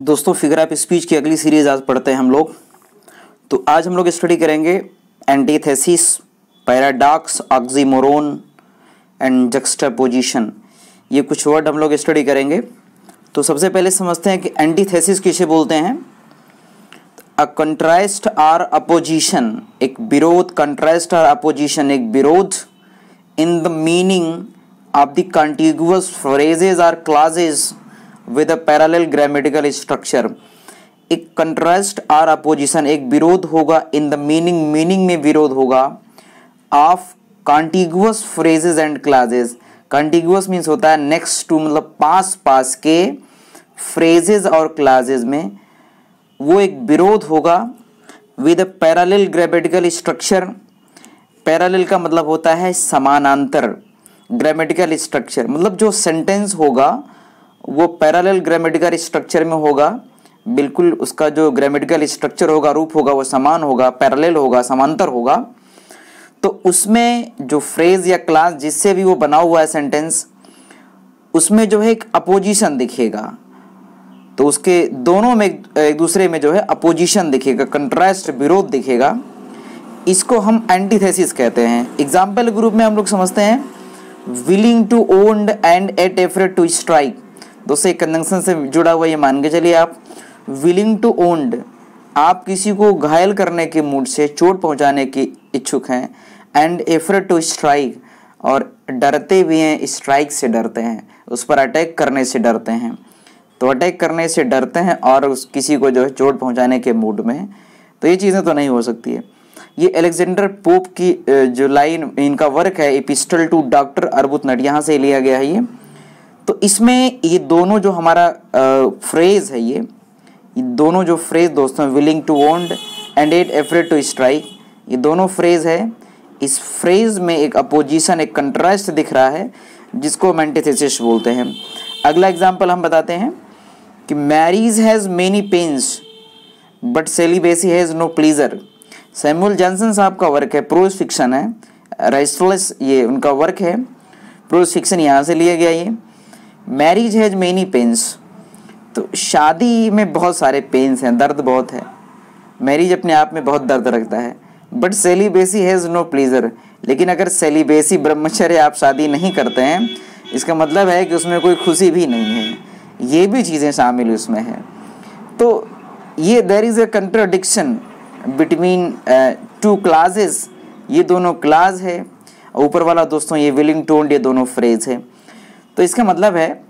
दोस्तों figure of speech की अगली सीरीज आज पढ़ते हैं हम लोग। तो आज हम लोग स्टडी करेंगे एंटीथेसिस, पैराडॉक्स, ऑक्सीमोरोन एंड जक्सटापोजिशन। ये कुछ वर्ड हम लोग स्टडी करेंगे। तो सबसे पहले समझते हैं कि एंटीथेसिस किसे बोलते हैं। अ कंट्रास्ट और अपोजिशन, एक विरोध, कंट्रास्ट और अपोजिशन एक विरोध in the meaning of the contiguous phrases और clauses with a parallel grammatical structure. एक कंट्रास्ट और अपोजिशन एक विरोध होगा इन द मीनिंग में विरोध होगा of contiguous phrases and clauses. Contiguous means होता है नेक्स्ट टू, मतलब पास के फ्रेजेस और क्लॉजेस में वो एक विरोध होगा with a parallel grammatical structure. Parallel का मतलब होता है समानांतर, ग्रामेटिकल स्ट्रक्चर मतलब जो सेंटेंस होगा वो पैरेलल ग्रामेटिकल स्ट्रक्चर में होगा। बिल्कुल उसका जो ग्रामेटिकल स्ट्रक्चर होगा, रूप होगा, वो समान होगा, पैरेलल होगा, समांतर होगा। तो उसमें जो फ्रेज या क्लास जिससे भी वो बना हुआ है सेंटेंस, उसमें जो है एक अपोजिशन दिखेगा। तो उसके दोनों में एक दूसरे में जो है अपोजिशन दिखेगा, कंट्रास्ट, विरोध दिखेगा। इसको हम एंटीथेसिस कहते हैं। एग्जाम्पल ग्रुप में हम लोग समझते हैं willing to own and at afraid to strike. दोस्तों एक कंजंक्शन से जुड़ा हुआ ये मान के चलिए आप। विलिंग टू ओन्ड, आप किसी को घायल करने के मूड से, चोट पहुंचाने के इच्छुक हैं। एंड एफरेड टू स्ट्राइक, और डरते भी हैं, स्ट्राइक से डरते हैं, उस पर अटैक करने से डरते हैं। तो अटैक करने से डरते हैं और उस किसी को जो है चोट पहुंचाने के मूड में हैं। तो ये चीज़ें तो नहीं हो सकती है। ये अलेक्जेंडर पोप की जो लाइन, इनका वर्क है एपिस्टल टू डॉक्टर अर्बुथनट, यहाँ से लिया गया है ये। तो इसमें ये दोनों जो हमारा फ्रेज है, ये दोनों जो फ्रेज दोस्तों, willing to wound and at afraid to strike, ये दोनों फ्रेज है। इस फ्रेज में एक अपोजिशन, एक कंट्रास्ट दिख रहा है, जिसको हम एंटीथेसिस बोलते हैं। अगला एग्जाम्पल हम बताते हैं कि marriage has many pains but celibacy has no pleasure. Samuel Johnson साहब का वर्क है, प्रोज फिक्शन है, रेस्टलेस ये उनका वर्क है, प्रोज फिक्शन यहाँ से लिया गया। ये मैरिज हैज मेनी पेन्स, तो शादी में बहुत सारे पेन्स हैं, दर्द बहुत है। मैरिज अपने आप में बहुत दर्द रखता है। But celibacy has no pleasure, लेकिन अगर सेलिबेसी, ब्रह्मचर्य, आप शादी नहीं करते हैं, इसका मतलब है कि उसमें कोई खुशी भी नहीं है। ये भी चीज़ें शामिल उसमें हैं। तो ये there is a contradiction between two classes. ये दोनों क्लास है। ऊपर वाला दोस्तों ये विलिंग टू ओन, ये दोनों फ्रेज है। तो इसका मतलब है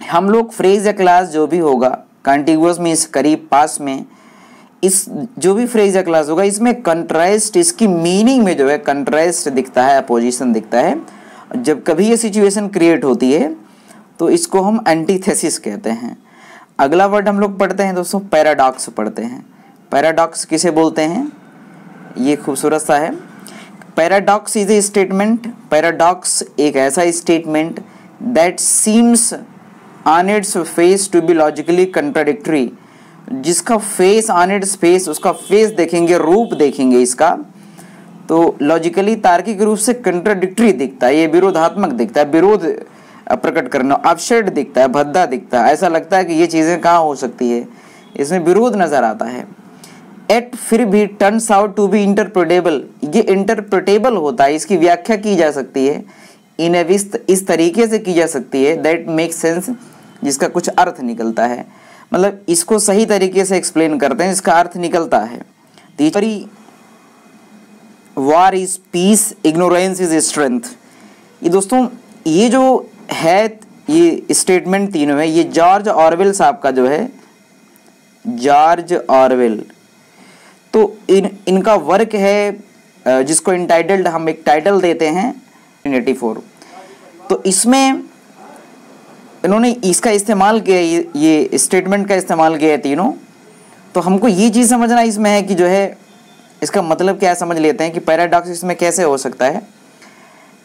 हम लोग फ्रेज या क्लास जो भी होगा, कॉन्टिगुअस मीन्स करीब, पास में, इस जो भी फ्रेज या क्लास होगा, इसमें कंट्रास्ट, इसकी मीनिंग में जो है कंट्रास्ट दिखता है, अपोजिशन दिखता है। जब कभी ये सिचुएशन क्रिएट होती है तो इसको हम एंटीथेसिस कहते हैं। अगला वर्ड हम लोग पढ़ते हैं दोस्तों, पैराडॉक्स पढ़ते हैं। पैराडॉक्स किसे बोलते हैं, ये खूबसूरत सा है। Paradox is a statement, paradox एक ऐसा statement that seems on its face to be logically contradictory, जिसका फेस, ऑन इट्स फेस, उसका फेस देखेंगे, रूप देखेंगे इसका, तो लॉजिकली, तार्किक रूप से कंट्राडिक्टरी दिखता है, ये विरोधात्मक दिखता है, विरोध प्रकट करना, अपशेड दिखता है, भद्दा दिखता है। ऐसा लगता है कि ये चीज़ें कहाँ हो सकती है, इसमें विरोध नज़र आता है। एट फिर भी turns out to be interpretable, ये इंटरप्रेटेबल होता है, इसकी व्याख्या की जा सकती है। इन इस तरीके से की जा सकती है दैट मेक सेंस, जिसका कुछ अर्थ निकलता है, मतलब इसको सही तरीके से एक्सप्लेन करते हैं, इसका अर्थ निकलता है। तीसरी, वार is peace, ignorance is strength. ये दोस्तों ये जो है, ये स्टेटमेंट तीनों है, ये जॉर्ज ऑरवेल साहब का जो है, जॉर्ज ऑरवेल, तो इनका वर्क है, जिसको इंटाइटल्ड हम एक टाइटल देते हैं 1984। तो इसमें इन्होंने इसका इस्तेमाल किया, ये स्टेटमेंट का इस्तेमाल किया है तीनों। तो हमको ये चीज़ समझना इसमें है कि जो है इसका मतलब क्या समझ लेते हैं कि पैराडॉक्स इसमें कैसे हो सकता है।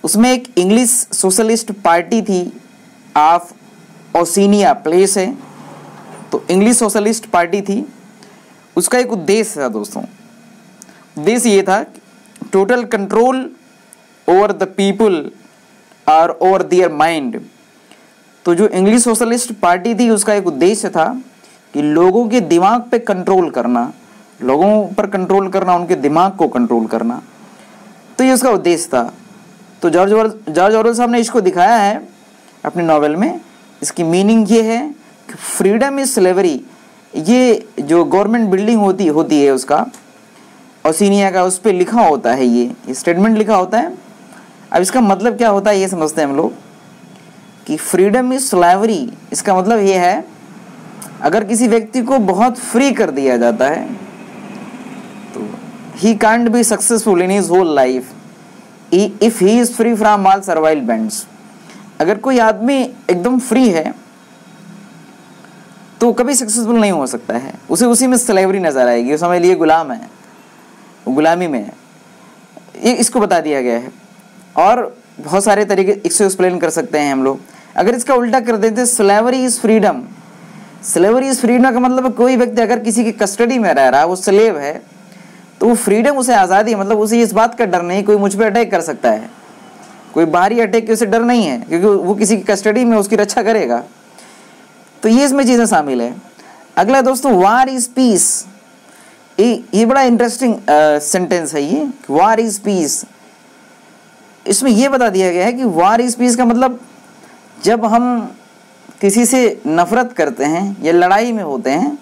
उसमें एक इंग्लिश सोशलिस्ट पार्टी थी ऑफ ओसिनिया प्लेस है, तो इंग्लिश सोशलिस्ट पार्टी थी, उसका एक उद्देश्य था दोस्तों। उद्देश्य ये था total control over the people और ओवर देयर माइंड। तो जो इंग्लिश सोशलिस्ट पार्टी थी उसका एक उद्देश्य था कि लोगों के दिमाग पे कंट्रोल करना, लोगों पर कंट्रोल करना, उनके दिमाग को कंट्रोल करना, तो ये उसका उद्देश्य था। तो जॉर्ज ऑरवेल साहब ने इसको दिखाया है अपने नॉवेल में। इसकी मीनिंग ये है कि फ्रीडम इज स्लेवरी। ये जो गवर्नमेंट बिल्डिंग होती है उसका, ओसिनिया का, उस पर लिखा होता है, ये स्टेटमेंट लिखा होता है। अब इसका मतलब क्या होता है ये समझते हैं हम लोग कि फ्रीडम इज स्लेवरी। इसका मतलब ये है, अगर किसी व्यक्ति को बहुत फ्री कर दिया जाता है तो he can't be successful in his whole life if he is free from all survival bands. अगर कोई आदमी एकदम फ्री है तो कभी सक्सेसफुल नहीं हो सकता है, उसे उसी में स्लेवरी नजर आएगी, उस समय लिए गुलाम है, वो गुलामी में है। ये इसको बता दिया गया है। और बहुत सारे तरीके इसको एक्सप्लेन कर सकते हैं हम लोग। अगर इसका उल्टा कर देते, slavery is freedom. Slavery is freedom का मतलब कोई व्यक्ति अगर किसी की कस्टडी में रह रहा है, वो स्लेव है, तो वो फ्रीडम, उसे आज़ादी, मतलब उसे इस बात का डर नहीं कोई मुझ पर अटैक कर सकता है, कोई बाहरी अटैक के उसे डर नहीं है, क्योंकि वो किसी की कस्टडी में उसकी रक्षा करेगा। तो ये इसमें चीज़ें शामिल है। अगला दोस्तों, वार इज पीस। ये बड़ा इंटरेस्टिंग सेंटेंस है ये, वार इज पीस। इसमें यह बता दिया गया है कि वार इज पीस का मतलब, जब हम किसी से नफरत करते हैं या लड़ाई में होते हैं,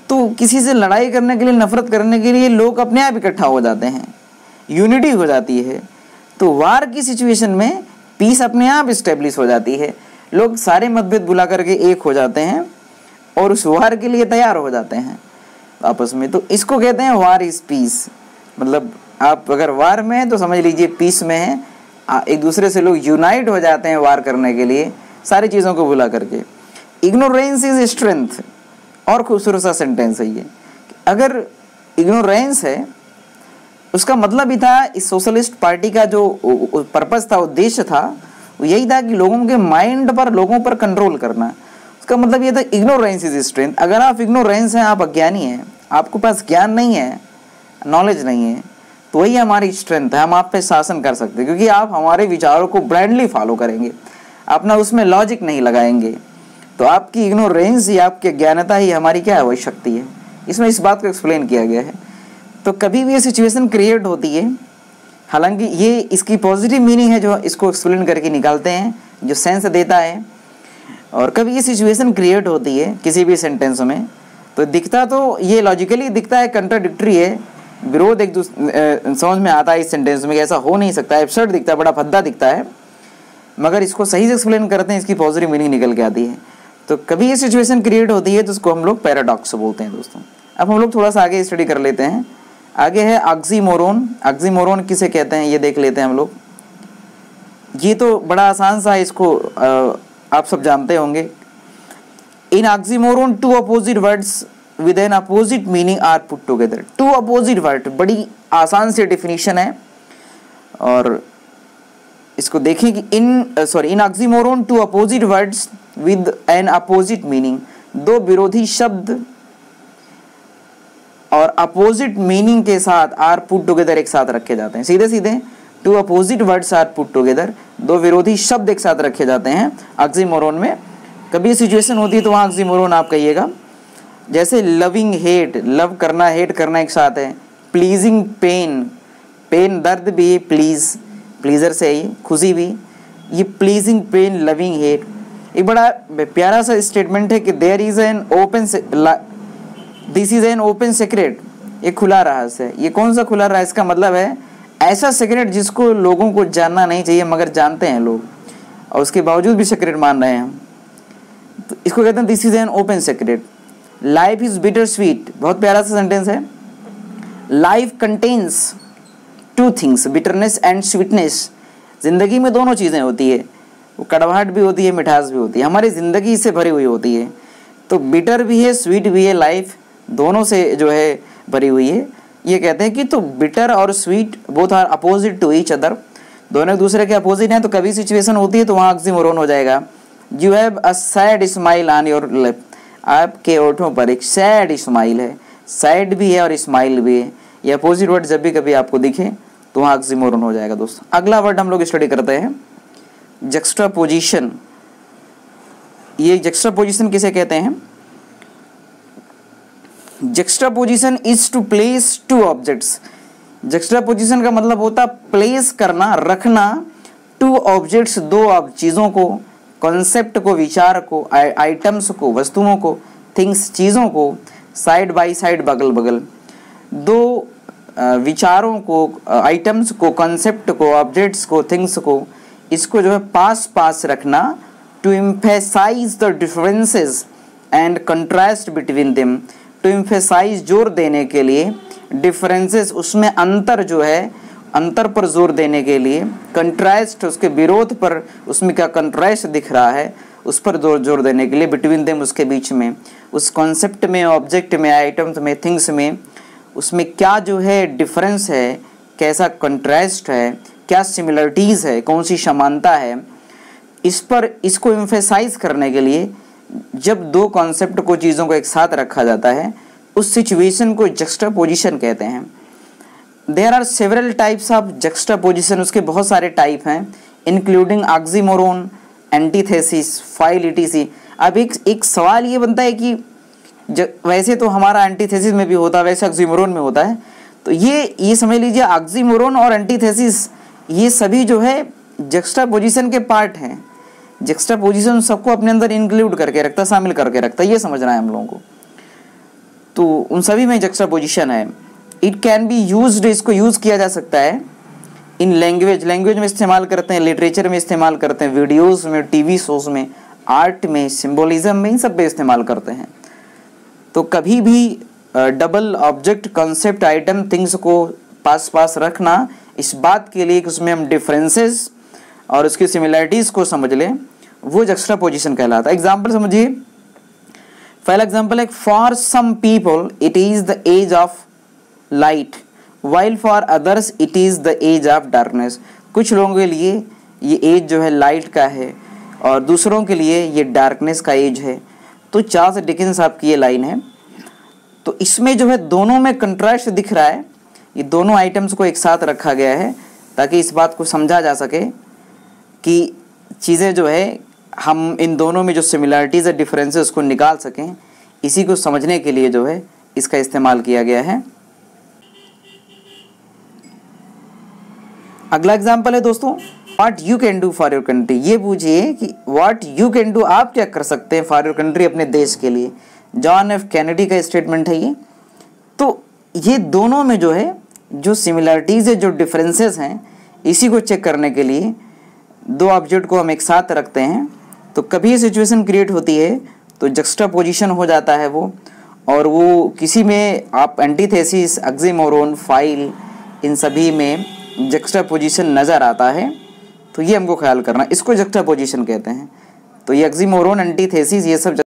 तो किसी से लड़ाई करने के लिए, नफरत करने के लिए लोग अपने आप इकट्ठा हो जाते हैं, यूनिटी हो जाती है। तो वार की सिचुएशन में पीस अपने आप इस्टेब्लिश हो जाती है, लोग सारे मतभेद भुला करके एक हो जाते हैं और उस वार के लिए तैयार हो जाते हैं आपस में। तो इसको कहते हैं वार इज पीस। मतलब आप अगर वार में हैं तो समझ लीजिए पीस में है, एक दूसरे से लोग यूनाइट हो जाते हैं वार करने के लिए, सारी चीज़ों को भुला करके। Ignorance is strength. और खूबसूरत सा सेंटेंस है ये। अगर इग्नोरेंस है, उसका मतलब भी था, इस सोशलिस्ट पार्टी का जो पर्पस था, उद्देश्य था, वो यही था कि लोगों के माइंड पर, लोगों पर कंट्रोल करना। उसका मतलब ये था इग्नोरेंस इज स्ट्रेंथ। अगर आप इग्नोरेंस हैं, आप अज्ञानी हैं, आपके पास ज्ञान नहीं है, नॉलेज नहीं है, तो वही हमारी स्ट्रेंथ है। हम आप पे शासन कर सकते हैं, क्योंकि आप हमारे विचारों को ब्लाइंडली फॉलो करेंगे, अपना उसमें लॉजिक नहीं लगाएंगे। तो आपकी इग्नोरेंस ही, आपकी अज्ञानता ही हमारी क्या है, वही शक्ति है। इसमें इस बात को एक्सप्लेन किया गया है। तो कभी भी ये सिचुएशन क्रिएट होती है, हालांकि ये इसकी पॉजिटिव मीनिंग है जो इसको एक्सप्लेन करके निकालते हैं, जो सेंस देता है। और कभी ये सिचुएशन क्रिएट होती है किसी भी सेंटेंस में, तो दिखता तो ये लॉजिकली दिखता है, कंट्राडिक्टरी है, विरोध एक दूसरे समझ में आता है इस सेंटेंस में, ऐसा हो नहीं सकता है, एब्सर्ड दिखता है, बड़ा भद्दा दिखता है, मगर इसको सही से एक्सप्लेन करते हैं, इसकी पॉजिटिव मीनिंग निकल के आती है। तो कभी ये सिचुएशन क्रिएट होती है तो उसको हम लोग पैराडॉक्स बोलते हैं दोस्तों। अब हम लोग थोड़ा सा आगे स्टडी कर लेते हैं। आगे है ऑक्सीमोरोन। ऑक्सीमोरोन किसे कहते हैं ये देख लेते हैं हम लोग। ये तो बड़ा आसान सा है, इसको आप सब जानते होंगे। In oxymoron two opposite words with an opposite meaning are put together. Two opposite word, बड़ी आसान सी डेफिनेशन है। और इसको देखें कि in oxymoron two opposite words with an opposite meaning, दो विरोधी शब्द और अपोजिट मीनिंग के साथ आर पुट टुगेदर एक साथ रखे जाते हैं। सीधे सीधे two opposite words are put together, दो विरोधी शब्द एक साथ रखे जाते हैं ऑक्सीमोरोन में। कभी सिचुएशन होती है तो वहाँ ऑक्सीमोरोन आप कहिएगा। जैसे लविंग हेट, लव करना हेट करना एक साथ है। प्लीजिंग पेन, पेन दर्द भी है, प्लीज प्लीजर से ही खुशी भी, ये प्लीजिंग पेन लविंग हेट। एक बड़ा प्यारा सा स्टेटमेंट है कि there is an open, this is an open secret, एक खुला रहस्य है। ये कौन सा खुला रहस्य? इसका मतलब है ऐसा सीक्रेट जिसको लोगों को जानना नहीं चाहिए मगर जानते हैं लोग, और उसके बावजूद भी सीक्रेट मान रहे हैं हम, तो इसको कहते हैं this is an open secret. Life is bitter sweet, बहुत प्यारा सा सेंटेंस है। Life contains two things, bitterness and sweetness. जिंदगी में दोनों चीज़ें होती है, वो कड़वाहट भी होती है, मिठास भी होती है। हमारी ज़िंदगी इससे भरी हुई होती है, तो बिटर भी है, स्वीट भी है, लाइफ दोनों से जो है भरी हुई है। ये कहते हैं कि तो बिटर और sweet both are opposite to each other, दोनों एक दूसरे के अपोजिट हैं। तो कभी सिचुएशन होती है तो वहाँ ऑक्सीमोरोन हो जाएगा। You have a sad smile on your lip, आपके ओठों पर एक सैड स्माइल है, सैड भी है और स्माइल भी है। ये अपोजिट वर्ड जब भी कभी आपको दिखे तो वहाँ ऑक्सीमोरोन हो जाएगा दोस्तों। अगला वर्ड हम लोग स्टडी करते हैं, जक्स्टापोजिशन। ये जक्स्टापोजिशन किसे कहते हैं? Juxtaposition is to place two objects. Juxtaposition का मतलब होता है प्लेस करना, रखना, टू ऑब्जेक्ट्स, दो चीज़ों को, कॉन्सेप्ट को, विचार को, आइटम्स को, वस्तुओं को, थिंग्स चीज़ों को, साइड बाय साइड, बगल बगल, दो विचारों को, आइटम्स को, कॉन्सेप्ट को, ऑब्जेक्ट्स को, थिंग्स को, इसको जो है पास पास रखना, to emphasise the differences and contrast between them. To emphasise जोर देने के लिए, डिफरेंसेस उसमें अंतर जो है, अंतर पर जोर देने के लिए, कंट्रास्ट उसके विरोध पर, उसमें क्या कंट्रास्ट दिख रहा है उस पर जोर देने के लिए, बिटवीन देम उसके बीच में, उस कॉन्सेप्ट में, ऑब्जेक्ट में, आइटम्स में, थिंग्स में, उसमें क्या जो है डिफरेंस है, कैसा कंट्रास्ट है, क्या सिमिलरिटीज़ है, कौन सी समानता है, इस पर इसको एम्फेसाइज करने के लिए जब दो कॉन्सेप्ट को, चीज़ों को एक साथ रखा जाता है, उस सिचुएशन को जक्सटापोजिशन कहते हैं। There are several types of juxtaposition, उसके बहुत सारे टाइप हैं, including oxymoron, antithesis, file, etc. अब एक सवाल ये बनता है कि वैसे तो हमारा एंटीथेसिस में भी होता है, वैसे ऑक्सीमोरोन में होता है, तो ये समझ लीजिए ऑक्सीमोरोन और एंटीथेसिस ये सभी जो है जक्सटापोजिशन के पार्ट हैं। जक्सटापोजिशन सबको अपने अंदर इंक्लूड करके रखता, शामिल करके रखता, ये समझना है हम लोगों को। तो उन सभी में जक्सटापोजिशन है। इट कैन बी यूज्ड, इसको यूज़ किया जा सकता है इन लैंग्वेज में इस्तेमाल करते हैं, लिटरेचर में इस्तेमाल करते हैं, वीडियोज़ में, टीवी शोज़ में, आर्ट में, सिम्बोलिज्म में, इन सब पे इस्तेमाल करते हैं। तो कभी भी double object, concept, item, things को पास पास रखना इस बात के लिए कि उसमें हम डिफरेंसेस और उसकी सिमिलरिटीज़ को समझ लें, वो जक्सटापोजिशन कहलाता है। एग्जाम्पल समझिए, पहला एग्जाम्पल है, for some people it is the age of light while for others it is the age of darkness. कुछ लोगों के लिए ये एज जो है लाइट का है और दूसरों के लिए ये डार्कनेस का एज है। तो चार्ल्स डिकेंस साहब की ये लाइन है। तो इसमें जो है दोनों में कंट्रास्ट दिख रहा है, ये दोनों आइटम्स को एक साथ रखा गया है ताकि इस बात को समझा जा सके कि चीज़ें जो है हम इन दोनों में जो सिमिलरिटीज़ है, डिफरेंसेस को निकाल सकें। इसी को समझने के लिए जो है इसका इस्तेमाल किया गया है। अगला एग्जाम्पल है दोस्तों, what you can do for your country. ये पूछिए कि व्हाट यू कैन डू, आप क्या कर सकते हैं फॉर योर कंट्री, अपने देश के लिए। जॉन एफ कैनेडी का स्टेटमेंट है ये। तो ये दोनों में जो है जो सिमिलरिटीज़ है, जो डिफरेंसेस हैं, इसी को चेक करने के लिए दो ऑब्जेक्ट को हम एक साथ रखते हैं। तो कभी सिचुएशन क्रिएट होती है तो जक्सटापोजिशन हो जाता है वो, और वो किसी में आप एंटीथेसिस, ऑक्सीमोरोन, फाइल, इन सभी में जक्सटापोजिशन नज़र आता है। तो ये हमको ख्याल करना, इसको जक्सटापोजिशन कहते हैं। तो ये ऑक्सीमोरोन, एंटीथेसिस, ये सब